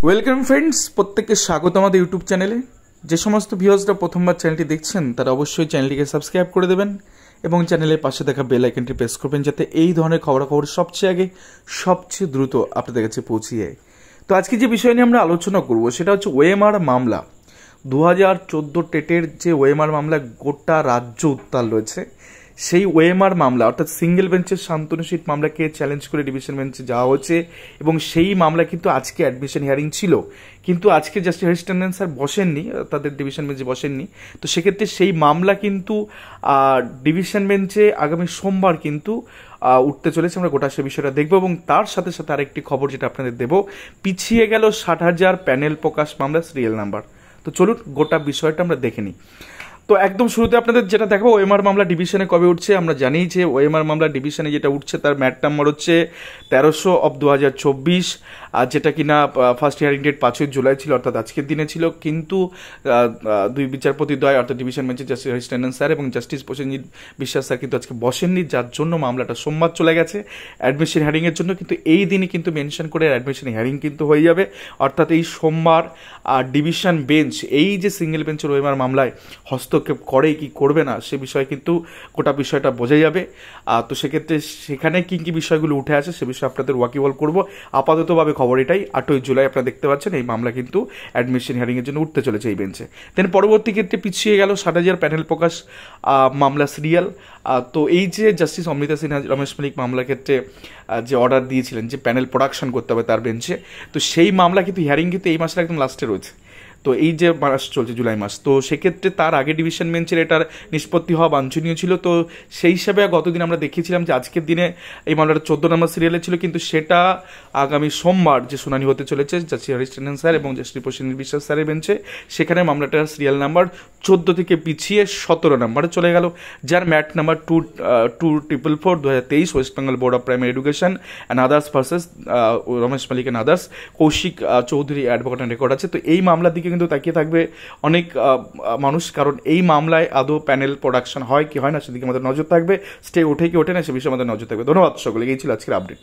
Welcome friends, প্রত্যেককে স্বাগত আমাদের ইউটিউব চ্যানেলে। যে সমস্ত ভিউয়ার্সরা প্রথমবার চ্যানেলটি দেখছেন তারা অবশ্যই চ্যানেলটিকে সাবস্ক্রাইব করে দেবেন এবং চ্যানেলের পাশে থাকা বেল আইকনটি প্রেস করবেন যাতে এই ধরনের খবরাখবর সবচেয়ে আগে সবচেয়ে দ্রুত আপনাদের কাছে পৌঁছে যায়। তো আজকে যে বিষয় নিয়ে আমরা আলোচনা করব সেটা হচ্ছে ওএমআর মামলা। 2014 টেটের যে ওএমআর মামলা গোটা রাজ্য উত্তাল রয়েছে, সেই ওএমআর মামলা অর্থাৎ সিঙ্গেল বেঞ্চের শান্তনু সিট মামলাকে চ্যালেঞ্জ করে ডিভিশন বেঞ্চে যাওয়া হচ্ছে এবং সেই মামলা কিন্তু আজকে অ্যাডমিশন হিয়ারিং ছিল, কিন্তু আজকে জাস্টিস হরিশ টন্ডন স্যার বসেননি, তাদের ডিভিশন বেঞ্চে বসেননি। তো সেক্ষেত্রে সেই মামলা কিন্তু ডিভিশন বেঞ্চে আগামী সোমবার কিন্তু উঠতে চলেছে। আমরা গোটা সে বিষয়টা দেখবো এবং তার সাথে সাথে আরেকটি খবর যেটা আপনাদের দেবো, পিছিয়ে গেল 60,000 প্যানেল প্রকাশ মামলা সিরিয়াল নাম্বার। তো চলুন গোটা বিষয়টা আমরা দেখে নিই। তো একদম শুরুতে আপনাদের যেটা দেখাবো, ওএমআর মামলা ডিভিশনে কবে উঠছে। আমরা জানি যে ওএমআর মামলা ডিভিশনে যেটা উঠছে তার ম্যাট নাম্বার হচ্ছে 1300/2024, আর যেটা কিনা ফার্স্ট হিয়ারিং ডেট 5 জুলাই ছিল, অর্থাৎ আজকের দিনে ছিল। কিন্তু দুই বিচারপতি দ্বয় অর্থাৎ ডিভিশন বেঞ্চে জাস্টিস হরিশ টন্ডন স্যার এবং জাস্টিস প্রসেনজিৎ বিশ্বাস স্যার কিন্তু আজকে বসেননি, যার জন্য মামলাটা সোমবার চলে গেছে অ্যাডমিশন হিয়ারিংয়ের জন্য। কিন্তু এই দিনই কিন্তু মেনশন করে অ্যাডমিশন হিয়ারিং কিন্তু হয়ে যাবে, অর্থাৎ এই সোমবার ডিভিশন বেঞ্চ এই যে সিঙ্গেল বেঞ্চের ওএমআর মামলায় হস্তক্ষেপ করে কি করবে না সে বিষয়ে কিন্তু গোটা বিষয়টা বোঝা যাবে। তো সেক্ষেত্রে সেখানে কি কি বিষয়গুলো উঠে আসে সে বিষয়ে আপনাদের ওয়াকিবল করব। আপাততভাবে খবর এটাই, 8 জুলাই আপনারা দেখতে পাচ্ছেন এই মামলা কিন্তু অ্যাডমিশন হিয়ারিংয়ের জন্য উঠতে চলেছে এই বেঞ্চে। দেন পরবর্তী ক্ষেত্রে পিছিয়ে গেল 60,000 প্যানেল প্রকাশ মামলা সিরিয়াল। তো এই যে জাস্টিস অমৃতা সিনহা রমেশ মল্লিক মামলার ক্ষেত্রে যে অর্ডার দিয়েছিলেন যে প্যানেল প্রোডাকশন করতে হবে তার বেঞ্চে, তো সেই মামলা কিন্তু হিয়ারিং কিন্তু এই মাসের একদম লাস্টে রয়েছে। তো এই যে মাস চলছে জুলাই মাস, তো সেক্ষেত্রে তার আগে ডিভিশন বেঞ্চের এটার নিষ্পত্তি হওয়া বাঞ্ছনীয় ছিল। তো সেই হিসাবে গতদিন আমরা দেখিয়েছিলাম যে আজকের দিনে এই মামলাটা 14 নম্বর সিরিয়ালে ছিল, কিন্তু সেটা আগামী সোমবার যে শুনানি হতে চলেছে জাস্টিস হরিশ টন্ডন স্যার এবং জাস্টিস প্রসেনজিৎ বিশ্বাস স্যারের বেঞ্চে, সেখানে মামলাটার সিরিয়াল নাম্বার 14 থেকে পিছিয়ে 17 নম্বরে চলে গেল, যার mat number 244/2023 West Bengal board of primary education and others versus Ramesh Mallick and others, Kaushik Chaudhuri advocate record আছে। তো এই মামলার দিকে কিন্তু তাকিয়ে থাকবে অনেক মানুষ, কারণ এই মামলায় আদৌ প্যানেল প্রোডাকশন হয় কি হয় না সেদিকে আমাদের নজর থাকবে, স্টে ওঠে কি ওঠে না সে বিষয়ে আমাদের নজর থাকবে। ধন্যবাদ সকলে, এই ছিল আজকের আপডেট।